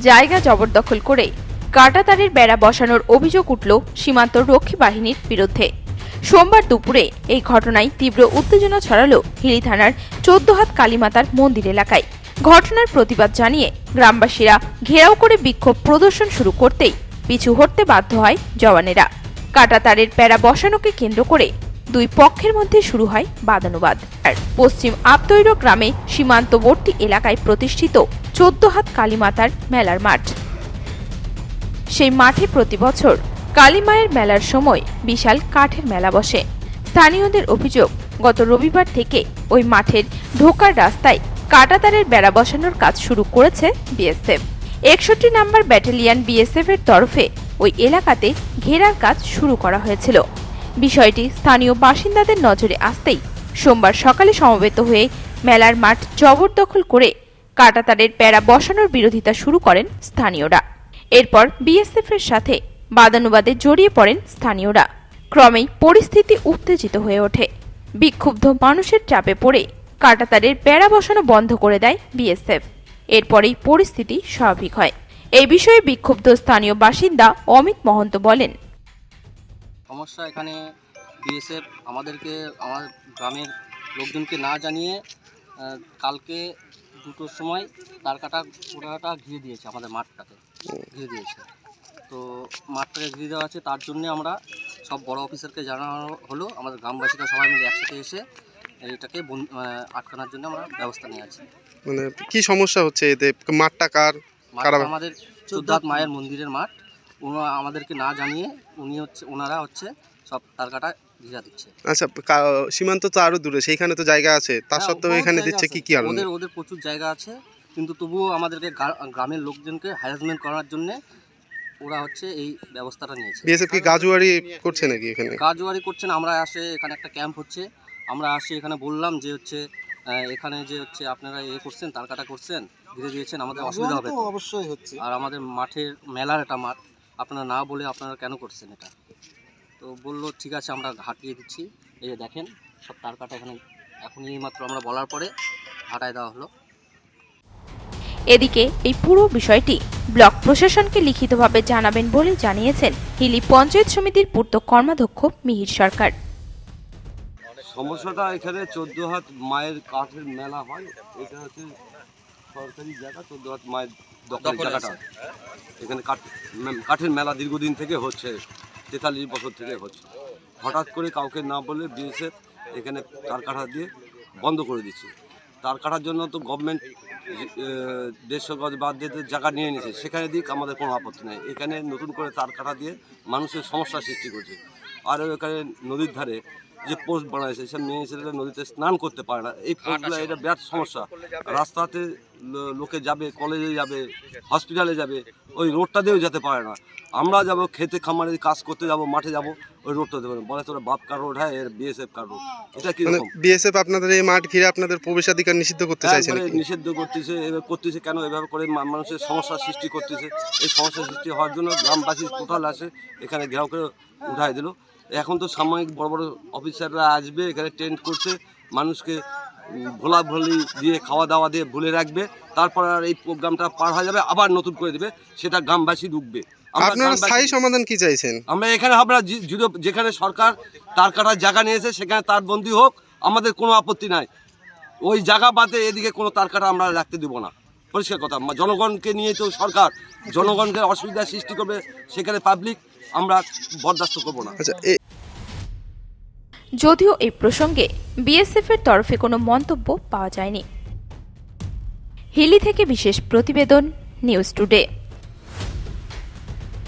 জায়গা জবরদখল করে কাঁটাতারের বেড়া বসানোর অভিযোগ উঠল সীমান্ত রক্ষী বাহিনীর বিরুদ্ধে। সোমবার দুপুরে এই ঘটনায় তীব্র উত্তেজনা ছড়ালো হিলি থানার 14 হাত কালীমাতার মন্দির এলাকায়। ঘটনার প্রতিবাদ জানিয়ে গ্রামবাসীরা ঘেরাও করে বিক্ষোভ প্রদর্শন শুরু করতেই পিছু হটতে বাধ্য হয় জওয়ানেরা। কাঁটাতারের বেড়া বসানোকে কেন্দ্র করে দুই পক্ষের মধ্যে শুরু হয় বাদানুবাদ। আর পশ্চিম আপতৈর গ্রামে সীমান্তবর্তী এলাকায় প্রতিষ্ঠিত 14 হাত কালীমাতার মেলার মাঠ। সেই মাঠে প্রতি বছর কালীমায়ের মেলার সময় বিশাল কাঠের মেলা বসে। স্থানীয়দের অভিযোগ, গত রবিবার থেকে ওই মাঠের ঢোকার রাস্তায় কাঁটাতারের বেড়া বসানোর কাজ শুরু করেছে বিএসএফ। 61 নম্বর ব্যাটালিয়ন বিএসএফ এর তরফে ওই এলাকাতে ঘেরার কাজ শুরু করা হয়েছিল। বিষয়টি স্থানীয় বাসিন্দাদের নজরে আসতেই সোমবার সকালে সমবেত হয়ে মেলার মাঠ জবরদখল করে কাঁটাতারের বেড়া বসানোর বিরোধিতা শুরু করেন স্থানীয়রা। এরপর বিএসএফ এর সাথে বাদানুবাদে জড়িয়ে পড়েন স্থানীয়রা। ক্রমেই পরিস্থিতি উত্তেজিত হয়ে ওঠে। বিক্ষুব্ধ মানুষের চাপে পড়ে কাঁটাতারের বেড়া বসানো বন্ধ করে দেয় বিএসএফ। এরপরেই পরিস্থিতি স্বাভাবিক হয়। এই বিষয়ে বিক্ষুব্ধ স্থানীয় বাসিন্দা অমিত মহন্ত বলেন, সমস্যা এখানে বিএসএফ আমাদের গ্রামের লোকজনকে না জানিয়ে কালকে 2টোর সময় তার কাটা ঘিরে দিয়েছে, আমাদের মাঠটাকে ঘিরে দিয়েছে। তো মাঠটাকে ঘিরে দেওয়া আছে, তার জন্য আমরা সব বড় অফিসারকে জানানো হলো। আমাদের গ্রামবাসীরা সবাই মিলে একসাথে এসে এটাকে আটকানোর জন্য আমরা ব্যবস্থা নিয়ে আছি। মানে কি সমস্যা হচ্ছে এতে? মাঠটা কার? আমাদের 14 হাত মায়ের মন্দিরের মাঠ। আমাদেরকে না জানিয়ে ওনারা সব তার কাটা ঘিরা দিচ্ছে। আচ্ছা, সীমান্ত তো আরো দূরে, সেইখানে তো জায়গা আছে, তার সত্ত্বেও এখানে দিচ্ছে কি কারণে? ওদের প্রচুর জায়গা আছে, কিন্তু তবুও আমাদেরকে গ্রামের লোকজনকে হ্যারাসমেন্ট করার জন্য ওরা এই ব্যবস্থাটা নিয়েছে। বিএসএফ কি গাজুয়ারি করছে নাকি এখানে? গাজুয়ারি করছে না, আমরা এখানে একটা ক্যাম্প হচ্ছে, আমরা এখানে বললাম যে এখানে যে আপনারা করছেন, তার কাটা করছেন, ঘিরে দিয়েছেন, আমাদের অসুবিধা হবে। অবশ্যই হচ্ছে। আর আমাদের মাঠের মেলার একটা মাঠ, আপনারা না বলে আপনারা কেন করছেন এটা? তো বললো ঠিক আছে, আমরা হাঁটিয়ে দিচ্ছি। এই যে দেখেন সব তার কাটা এখানে এখনই মাত্র আমরা বলার পরে হাঁটায় দেওয়া হলো। এদিকে এই পুরো বিষয়টি ব্লক প্রশাসনকে লিখিতভাবে জানাবেন বলে জানিয়েছেন হিলি পঞ্চায়েত সমিতির পূর্ত কর্মাধ্যক্ষ মিহির সরকার। সমস্যাটা এখানে 14 হাত মায়ের কাঠের মেলা হয়, এটা হচ্ছে সরকারি জায়গা। 14 হাত মায়ের দখলের জায়গাটা, এখানে কাঠের মেলা দীর্ঘদিন থেকে হচ্ছে, 43 বছর থেকে হচ্ছে। হঠাৎ করে কাউকে না বলে বিএসএফ এখানে তার কাটা দিয়ে বন্ধ করে দিচ্ছে। তার কাটার জন্য তো গভর্নমেন্ট 150 গজ বাদ দিয়ে জায়গা নিয়ে নিয়েছে, সেখানে দিক আমাদের কোনো আপত্তি নেই। এখানে নতুন করে তার কাটা দিয়ে মানুষের সমস্যার সৃষ্টি করছে। আর এখানে নদীর ধারে যে পোস্ট বানাইছে, সে মেয়ে ছেলেরা নদীতে স্নান করতে পারে না। এই পোস্টগুলো এটা বিরাট সমস্যা। রাস্তাতে লোকে যাবে, কলেজে যাবে, হসপিটালে যাবে, ওই রোডটা দিয়েও যেতে পারে না। আমরা যাব খেতে খামারে কাজ করতে যাব, মাঠে যাব, ওই রোডটা দেবে না, বলে তোরা বাপ কার রোড হয়, এর বিএসএফ কার রোড। এটা কি বিএসএফ আপনাদের এই মাঠ ঘিরে আপনাদের প্রবেশাধিকার নিষিদ্ধ করতে চাইছে? নিষিদ্ধ করতেছে। এবার করতেছে কেন? এভাবে করে মানুষের সমস্যার সৃষ্টি করতেছে। এই সমস্যার সৃষ্টি হওয়ার জন্য গ্রামবাসী টোটাল আসে, এখানে ঘেরাও করে উঠাই দিল। এখন তো সাময়িক বড় বড় অফিসাররা আসবে, এখানে টেন্ট করছে, মানুষকে ভোলাভলি দিয়ে খাওয়া দাওয়া দিয়ে ভুলে রাখবে। তারপর আর এই প্রোগ্রামটা পার হয়ে যাবে, আবার নতুন করে দেবে, সেটা গ্রামবাসী ঢুকবে। আপনারা স্থায়ী সমাধান কি চাইছেন? আমরা এখানে আমরা যেখানে সরকার তার কাটার জায়গা নিয়েছে সেখানে তার বন্দী হোক, আমাদের কোনো আপত্তি নাই। ওই জায়গা বাদে এদিকে কোনো তার কাটা আমরা রাখতে দেবো না। পরিষ্কার কথা, জনগণকে নিয়ে তো সরকার, জনগণকে অসুবিধার সৃষ্টি করবে, সেখানে পাবলিক আমরা বরদাস্ত করবো না। যদিও এই প্রসঙ্গে বিএসএফ এর তরফে কোনো মন্তব্য পাওয়া যায়নি। হিলি থেকে বিশেষ প্রতিবেদন, নিউজ টুডে।